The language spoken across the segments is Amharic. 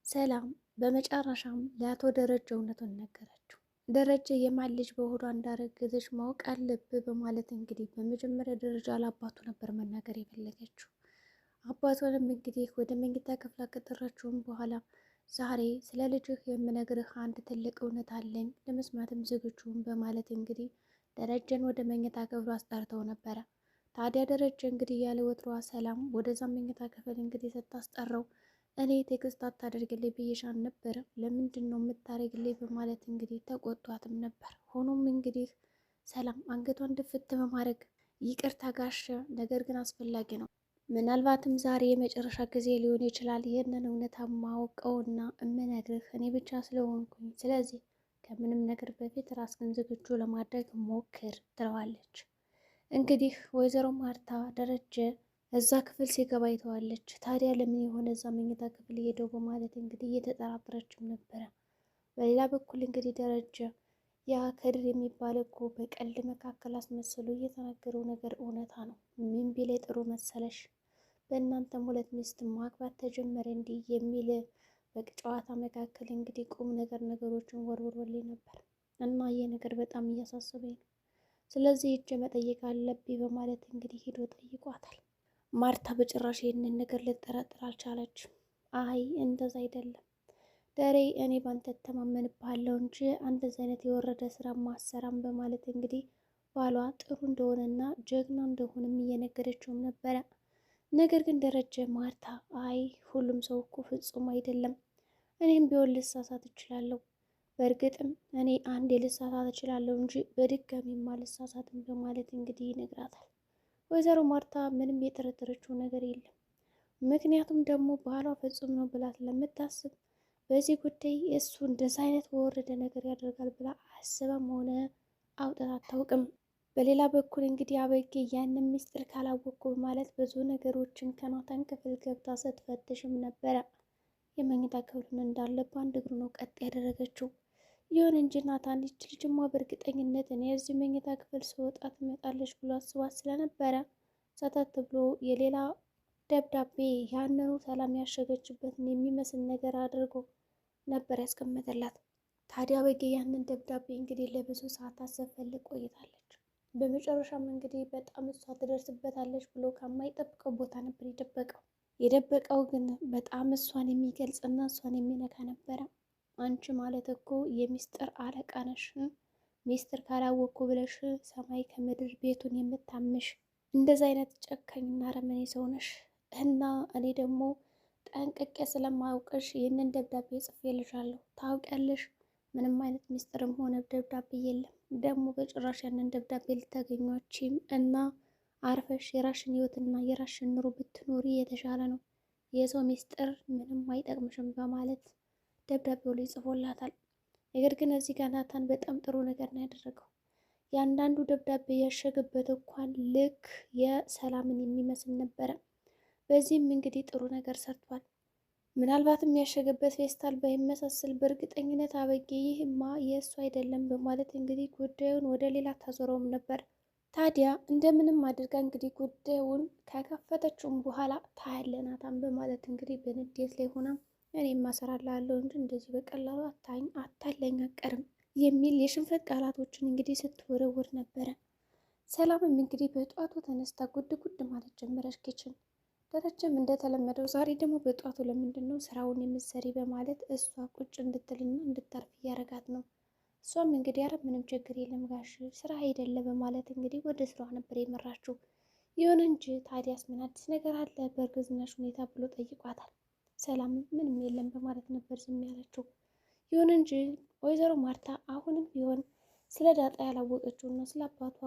ሰላም በመጨረሻም ለአቶ ደረጀ እውነቱን ነገረችው። ደረጀ የማን ልጅ በሆዷ እንዳረገዘች ማወቅ አለብህ በማለት እንግዲህ በመጀመሪያ ደረጃ ለአባቱ ነበር መናገር የፈለገችው። አባቷንም እንግዲህ ወደ መኝታ ክፍላ ከጠራችውም በኋላ ዛሬ ስለ ልጅህ የምነግርህ አንድ ትልቅ እውነት አለኝ ለመስማትም ዝግጁን በማለት እንግዲህ ደረጀን ወደ መኝታ ክፍሉ አስጠርተው ነበረ። ታዲያ ደረጀ እንግዲህ ያለ ወትሮዋ ሰላም ወደዛ መኝታ ክፍል እንግዲህ ስታስጠራው እኔ ቴክስት አታደርግልኝ ብዬሻል ነበር፣ ለምንድን ነው የምታደርግልኝ በማለት እንግዲህ ተቆጧትም ነበር። ሆኖም እንግዲህ ሰላም አንገቷን ድፍት በማድረግ ይቅርታ ጋሽ፣ ነገር ግን አስፈላጊ ነው፣ ምናልባትም ዛሬ የመጨረሻ ጊዜ ሊሆን ይችላል ይህንን እውነታ ማውቀውና እምነግርህ እኔ ብቻ ስለሆንኩኝ፣ ስለዚህ ከምንም ነገር በፊት ራስህን ዝግጁ ለማድረግ ሞክር ትለዋለች። እንግዲህ ወይዘሮ ማርታ ደረጀ እዛ ክፍል ሲገባ አይተዋለች። ታዲያ ለምን የሆነ እዛ መኝታ ክፍል ሄደው በማለት እንግዲህ እየተጠራጠረችም ነበረ። በሌላ በኩል እንግዲህ ደረጀ ያ ከድር የሚባል እኮ በቀልድ መካከል አስመስሎ እየተናገረው ነገር እውነታ ነው። ምን ቢል ጥሩ መሰለሽ፣ በእናንተም ሁለት ሚስት ማግባት ተጀመረ እንዲህ የሚል በጨዋታ መካከል እንግዲህ ቁም ነገሮችን ወርውሮልኝ ነበር እና ይህ ነገር በጣም እያሳሰበኝ ነው። ስለዚህ እጅ መጠየቅ አለብኝ በማለት እንግዲህ ሂዶ ጠይቋታል። ማርታ በጭራሽ ይህንን ነገር ልጠረጥር አልቻለችም። አይ እንደዛ አይደለም ደሬ፣ እኔ ባንተ ተማመንብሃለሁ እንጂ እንደዚህ አይነት የወረደ ስራ ማሰራም በማለት እንግዲህ ባሏ ጥሩ እንደሆነና ጀግና እንደሆነም እየነገረችውም ነበረ። ነገር ግን ደረጀ ማርታ፣ አይ ሁሉም ሰው እኮ ፍጹም አይደለም፣ እኔም ቢሆን ልሳሳት እችላለሁ፣ በእርግጥም እኔ አንድ ልሳሳት እችላለሁ እንጂ በድጋሚማ ልሳሳትም በማለት እንግዲህ ይነግራታል። ወይዘሮ ማርታ ምንም የጠረጠረችው ነገር የለም። ምክንያቱም ደግሞ ባህሏ ፍጹም ነው ብላ ስለምታስብ በዚህ ጉዳይ እሱ እንደዛ አይነት በወረደ ነገር ያደርጋል ብላ አስባም ሆነ አውጥታ አታውቅም። በሌላ በኩል እንግዲህ አበጌ ያንን ሚስጥር ካላወቅኩ ማለት ብዙ ነገሮችን ከናታን ክፍል ገብታ ስትፈትሽም ነበረ። የመኝታ ክፍሉን እንዳለ በአንድ እግሩ ነው ቀጥ ያደረገችው። ይሁን እንጂ ናታን ይች ልጅማ በእርግጠኝነት እኔ የዚህ መኝታ ክፍል ስወጣ ትመጣለች ብሎ አስባት ስለነበረ ሰተት ብሎ የሌላ ደብዳቤ ያንኑ ሰላም ያሸገችበትን የሚመስል ነገር አድርጎ ነበር ያስቀመጠላት። ታዲያ በጌ ያንን ደብዳቤ እንግዲህ ለብዙ ሰዓታት ስትፈልግ ቆይታለች። በመጨረሻም እንግዲህ በጣም እሷ ትደርስበታለች ብሎ ከማይጠብቀው ቦታ ነበር የደበቀው ግን በጣም እሷን የሚገልጽና እሷን የሚነካ ነበረ። አንቺ ማለት እኮ የሚስጥር አለቃ ነሽ፣ ሚስጥር ካላወቅኩ ብለሽ ሰማይ ከምድር ቤቱን የምታምሽ እንደዚ አይነት ጨካኝና አረመኔ ሰው ነሽ እና እኔ ደግሞ ጠንቅቄ ስለማውቅሽ ይህንን ደብዳቤ ጽፌልሻለሁ። ታውቂያለሽ፣ ምንም አይነት ሚስጥርም ሆነ ደብዳቤ የለም። ደግሞ በጭራሽ ያንን ደብዳቤ ልታገኟችም እና አርፈሽ የራሽን ህይወትና የራሽን ኑሮ ብትኖሪ የተሻለ ነው። የሰው ሚስጥር ምንም አይጠቅምሽም በማለት ደብዳቤው ላይ ጽፎላታል። ነገር ግን እዚህ ጋር ናታን በጣም ጥሩ ነገር ነው ያደረገው። ያንዳንዱ ደብዳቤ ያሸገበት እንኳን ልክ የሰላምን የሚመስል ነበረ። በዚህም እንግዲህ ጥሩ ነገር ሰርቷል። ምናልባትም ያሸገበት ፌስታል ባይመሳሰል በእርግጠኝነት አበጌ ይህማ የእሱ አይደለም በማለት እንግዲህ ጉዳዩን ወደ ሌላ ታዞረውም ነበር። ታዲያ እንደምንም አድርጋ እንግዲህ ጉዳዩን ከከፈተችውም በኋላ ታያለ ናታን በማለት እንግዲህ በንዴት ላይ ሆና እኔም ማሰራላለሁ እንጂ እንደዚህ በቀላሉ አታለኝ አቀርም የሚል የሽንፈት ቃላቶችን እንግዲህ ስትወረውር ነበረ። ሰላምም እንግዲህ በጧቱ ተነስታ ጉድ ማለት ጀመረች ኪችን። ደረጀም እንደተለመደው ዛሬ ደግሞ በጧቱ ለምንድን ነው ስራውን የምትሰሪ በማለት እሷ ቁጭ እንድትልና እንድታርፍ እያረጋት ነው። እሷም እንግዲህ አረ ምንም ችግር የለም ጋሽ ስራ አይደለ በማለት እንግዲህ ወደ ስራዋ ነበር የመራችው። ይሁን እንጂ ታዲያስ ምን አዲስ ነገር አለ በእርግዝናሽ ሁኔታ ብሎ ጠይቋታል። ሰላም ምንም የለም በማለት ነበር ዝም ያለችው። ይሁን እንጂ ወይዘሮ ማርታ አሁንም ቢሆን ስለ ዳጣ ያላወቀችውና ስለ አባቷ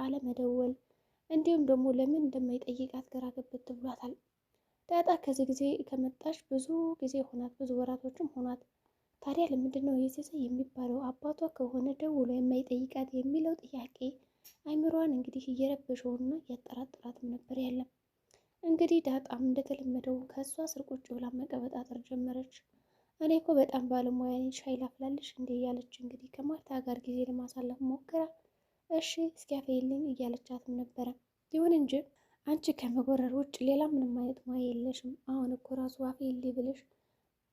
አለመደወል እንዲሁም ደግሞ ለምን እንደማይጠይቃት ግራ ገብት ብሏታል። ዳጣ ከዚህ ጊዜ ከመጣች ብዙ ጊዜ ሆናት፣ ብዙ ወራቶችም ሆናት። ታዲያ ለምንድን ነው የዚህ የሚባለው አባቷ ከሆነ ደውሎ የማይጠይቃት የሚለው ጥያቄ አይምሯን እንግዲህ እየረበሸውና እያጠራጠራትም ነበር ያለም። እንግዲህ ዳጣም እንደተለመደው ከእሷ ስር ቁጭ ብላ መቀበጣጠር ጀመረች። እኔ እኮ በጣም ባለሙያ ነኝ፣ ሻይ ላፍላልሽ እንዴ እያለች እንግዲህ ከማርታ ጋር ጊዜ ለማሳለፍ ሞክራ እሺ እስኪያፈይልኝ እያለቻትም ነበረ። ይሁን እንጂ አንቺ ከመጎረር ውጭ ሌላ ምንም አይነት ሙያ የለሽም፣ አሁን እኮ ራሱ አፈይልኝ ብለሽ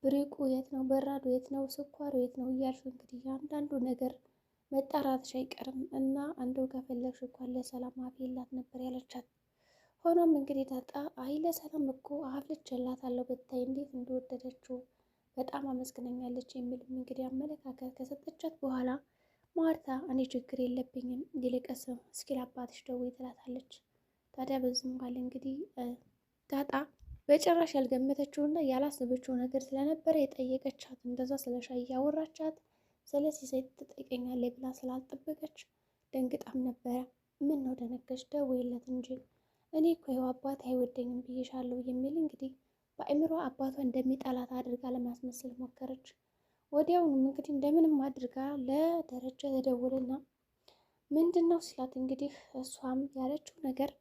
ብሪቁ የት ነው? በራዱ የት ነው? ስኳሩ የት ነው? እያልሽ እንግዲህ እያንዳንዱ ነገር መጣራትሽ አይቀርም እና እንደው ከፈለግሽ እንኳን ለሰላም አፍይላት ነበር ያለቻት። ሆኖም እንግዲህ ዳጣ አይ ለሰላም እኮ አፍልቼላታለሁ ብታይ እንዴት እንደወደደችው በጣም አመስግናኛለች የሚልም እንግዲህ አመለካከት ከሰጠቻት በኋላ ማርታ እኔ ችግር የለብኝም ይልቅስ እስኪ ለአባትሽ ደውይ ትላታለች። ታዲያ በዚህ መሀል እንግዲህ ዳጣ በጭራሽ ያልገመተችውና ያላሰበችው ነገር ስለነበረ የጠየቀቻት እንደዛ ስለ ሻይ እያወራቻት ስለ ሲሳይ ትጠይቀኛለች ብላ ስላልጠበቀች ደንግጣም ነበረ። ምን ነው ደነገሽ? ደውይለት እንጂ እኔ እኮ ይኸው አባቴ አይወደኝም ብዬሻለሁ የሚል እንግዲህ በአእምሮ አባቷ እንደሚጠላት አድርጋ ለማስመሰል ሞከረች። ወዲያውኑም እንግዲህ እንደምንም አድርጋ ለደረጀ ተደውልና ምንድን ነው ሲላት እንግዲህ እሷም ያለችው ነገር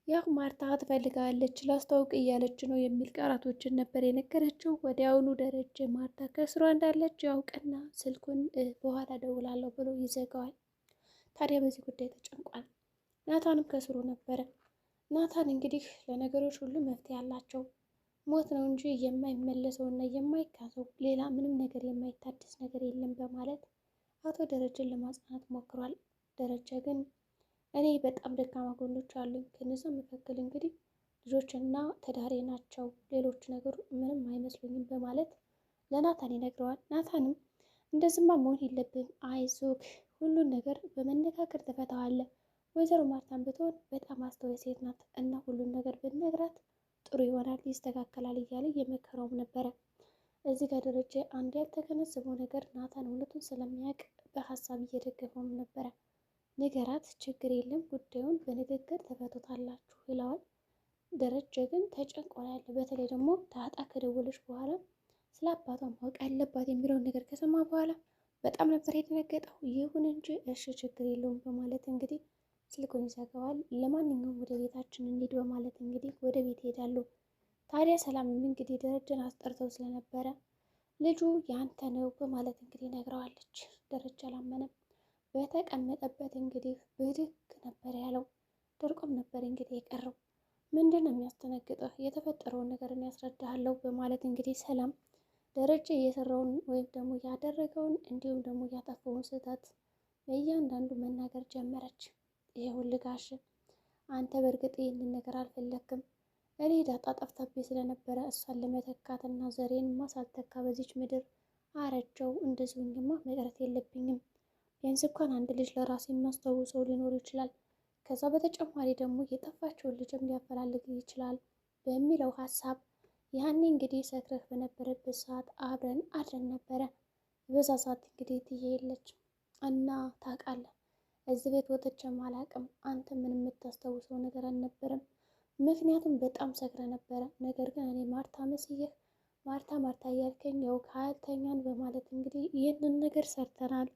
ያው ማርታ ትፈልጋለች ላስታውቅ እያለች ነው የሚል ቃላቶችን ነበር የነገረችው። ወዲያውኑ ደረጀ ማርታ ከስሯ እንዳለች ያውቅና ስልኩን በኋላ ደውላለሁ ብሎ ይዘጋዋል። ታዲያ በዚህ ጉዳይ ተጨንቋል። ናታንም ከስሩ ነበረ። ናታን እንግዲህ ለነገሮች ሁሉ መፍትሄ አላቸው። ሞት ነው እንጂ የማይመለሰው እና የማይካሰው ሌላ ምንም ነገር የማይታደስ ነገር የለም በማለት አቶ ደረጀን ለማጽናናት ሞክሯል። ደረጀ ግን እኔ በጣም ደካማ ጎኖች አሉኝ፣ ከነዛ መካከል እንግዲህ ልጆችና ትዳሬ ናቸው፣ ሌሎች ነገሩ ምንም አይመስሉኝም በማለት ለናታን ይነግረዋል። ናታንም እንደዝማ መሆን የለብም አይዞህ፣ ሁሉን ነገር በመነጋገር ትፈታዋለህ። ወይዘሮ ማርታን ብትሆን በጣም አስተዋይ ሴት ናት እና ሁሉን ነገር ብትነግራት ጥሩ ይሆናል፣ ይስተካከላል እያለ እየመከረውም ነበረ። እዚህ ጋር ደረጀ አንድ ያልተገነዘበው ነገር ናታን እውነቱን ስለሚያውቅ በሀሳብ እየደገፈውም ነበረ። ንገራት፣ ችግር የለም ጉዳዩን በንግግር ተፈቱታላችሁ ይለዋል። ደረጀ ግን ተጨንቋል። በተለይ ደግሞ ዳጣ ከደወለች በኋላ ስለ አባቷ ማወቅ አለባት የሚለውን ነገር ከሰማ በኋላ በጣም ነበር የደነገጠው። ይሁን እንጂ እሺ ችግር የለውም በማለት እንግዲህ ስልኩን ይዘጋዋል። ለማንኛውም ወደ ቤታችን እንሂድ በማለት እንግዲህ ወደ ቤት ይሄዳሉ። ታዲያ ሰላምም እንግዲህ ደረጀን አስጠርተው ስለነበረ ልጁ ያንተ ነው በማለት እንግዲህ ነግረዋለች። ደረጀ አላመነም። በተቀመጠበት እንግዲህ ብድግ ነበር ያለው። ደርቆም ነበር እንግዲህ የቀረው። ምንድን ነው የሚያስደነግጥህ? የተፈጠረውን ነገር ያስረዳሃለሁ በማለት እንግዲህ ሰላም ደረጀ የሰራውን ወይም ደግሞ ያደረገውን እንዲሁም ደግሞ ያጠፋውን ስህተት በእያንዳንዱ መናገር ጀመረች። ይኸውልህ ጋሽ አንተ በእርግጥ ይህንን ነገር አልፈለግክም። እኔ ዳጣ ጠፍታብኝ ስለነበረ እሷን ለመተካትና ዘሬን ሳልተካ በዚች ምድር አረጀው። እንደዚሁኝማ መቅረት የለብኝም። ቢያንስ እንኳን አንድ ልጅ ለራሴ የማስታውሰው ሊኖር ይችላል። ከዛ በተጨማሪ ደግሞ የጠፋቸውን ልጅም ሊያፈላልግ ይችላል በሚለው ሀሳብ ያኔ እንግዲህ ሰክረህ በነበረበት ሰዓት አብረን አድረን ነበረ። በዛ ሰዓት እንግዲህ ትዬ የለች እና ታውቃለህ፣ እዚህ ቤት ወጥቼም አላውቅም። አንተ ምን የምታስታውሰው ነገር አልነበረም፣ ምክንያቱም በጣም ሰክረ ነበረ። ነገር ግን እኔ ማርታ መስየህ ማርታ ማርታ እያልከኝ ያው ከአልተኛን በማለት እንግዲህ ይህንን ነገር ሰርተናል።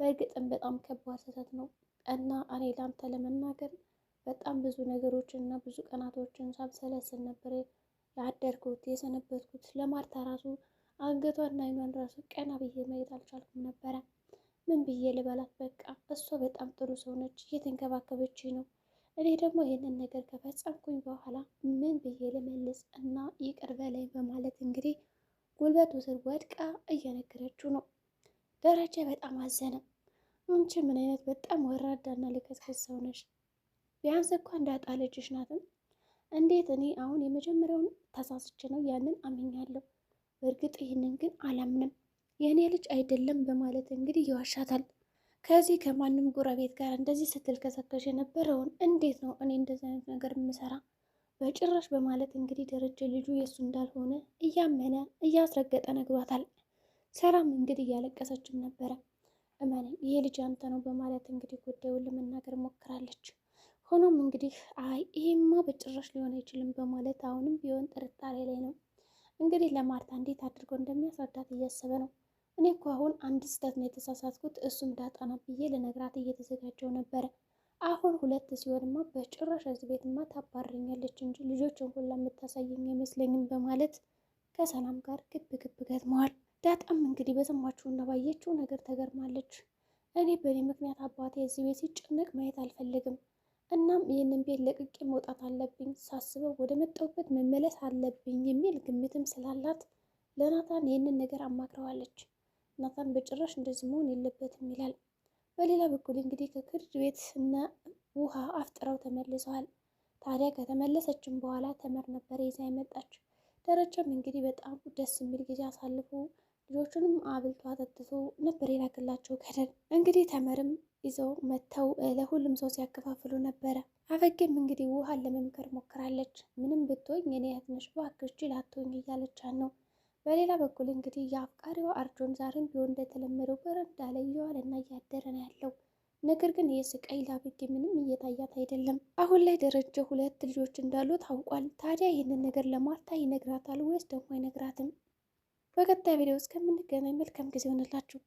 በእርግጥም በጣም ከባድ ስህተት ነው እና እኔ ላንተ ለመናገር በጣም ብዙ ነገሮችን እና ብዙ ቀናቶችን ሳብሰለስል ነበር ያደርኩት የሰነበትኩት። ለማርታ ራሱ አንገቷና አይኗን ራሱ ቀና ብዬ ማየት አልቻልኩም ነበረ። ምን ብዬ ልበላት? በቃ እሷ በጣም ጥሩ ሰው ነች፣ እየተንከባከበች ነው። እኔ ደግሞ ይህንን ነገር ከፈጸምኩኝ በኋላ ምን ብዬ ልመልስ እና ይቅር በላይ በማለት እንግዲህ ጉልበቱ ስር ወድቃ እየነገረችው ነው። ደረጀ በጣም አዘነ። አንቺ ምን አይነት በጣም ወራዳና ልከስከስ ሰው ነሽ? ቢያንስ እንኳን ዳጣ ልጅሽ ናትም። እንዴት እኔ አሁን የመጀመሪያውን ተሳስቼ ነው ያንን አምኛለሁ። በእርግጥ ይህንን ግን አላምንም፣ የእኔ ልጅ አይደለም በማለት እንግዲህ ይዋሻታል። ከዚህ ከማንም ጎረቤት ጋር እንደዚህ ስትልከሰከሽ የነበረውን እንዴት ነው እኔ እንደዚህ አይነት ነገር የምሰራ? በጭራሽ በማለት እንግዲህ ደረጀ ልጁ የእሱ እንዳልሆነ እያመነ እያስረገጠ ነግሯታል። ሰላም እንግዲህ እያለቀሰችም ነበረ። እመነኝ ይሄ ልጅ አንተ ነው በማለት እንግዲህ ጉዳዩን ለመናገር ሞክራለች። ሆኖም እንግዲህ አይ ይሄማ በጭራሽ ሊሆን አይችልም በማለት አሁንም ቢሆን ጥርጣሬ ላይ ነው። እንግዲህ ለማርታ እንዴት አድርጎ እንደሚያስረዳት እያሰበ ነው። እኔ እኮ አሁን አንድ ስህተት ነው የተሳሳትኩት፣ እሱም ዳጣ ናት ብዬ ልነግራት እየተዘጋጀው ነበረ። አሁን ሁለት ሲሆንማ በጭራሽ እዚህ ቤትማ ታባረኛለች እንጂ ልጆችን ሁላ የምታሳየኝ አይመስለኝም በማለት ከሰላም ጋር ግብ ግብ ገጥመዋል። ዳጣም እንግዲህ በሰማችውና ባየችው ነገር ተገርማለች። እኔ በእኔ ምክንያት አባቴ እዚህ ቤት ሲጨነቅ ማየት አልፈልግም። እናም ይህንን ቤት ለቅቄ መውጣት አለብኝ፣ ሳስበው ወደ መጣሁበት መመለስ አለብኝ የሚል ግምትም ስላላት ለናታን ይህንን ነገር አማክረዋለች። ናታን በጭራሽ እንደዚህ መሆን የለበትም ይላል። በሌላ በኩል እንግዲህ ከፍርድ ቤት እነ ውሃ አፍጥረው ተመልሰዋል። ታዲያ ከተመለሰችም በኋላ ተመር ነበር ይዛ የመጣች። ደረጃም እንግዲህ በጣም ደስ የሚል ጊዜ አሳልፎ ልጆቹንም አብልቶ አጠጥቶ ነበር የላክላቸው ከደን። እንግዲህ ተመርም ይዘው መጥተው ለሁሉም ሰው ሲያከፋፍሉ ነበረ። አበጌም እንግዲህ ውሃን ለመምከር ሞክራለች። ምንም ብትሆኝ እኔ እህት ነሽ እባክሽ ጅል አትሆኝ እያለቻት ነው። በሌላ በኩል እንግዲህ የአፍቃሪዋ አርጆን ዛሬም ቢሆን እንደተለመደው በረንዳ ላይ እየዋለና እያደረ ነው ያለው። ነገር ግን የስቃይ ለአበጌ ምንም እየታያት አይደለም። አሁን ላይ ደረጀ 2 ልጆች እንዳሉ ታውቋል። ታዲያ ይህንን ነገር ለማርታ ይነግራታል ወይስ ደግሞ አይነግራትም? በቀጣይ ቪዲዮ እስከምንገናኝ መልካም ጊዜ ሆነላችሁ።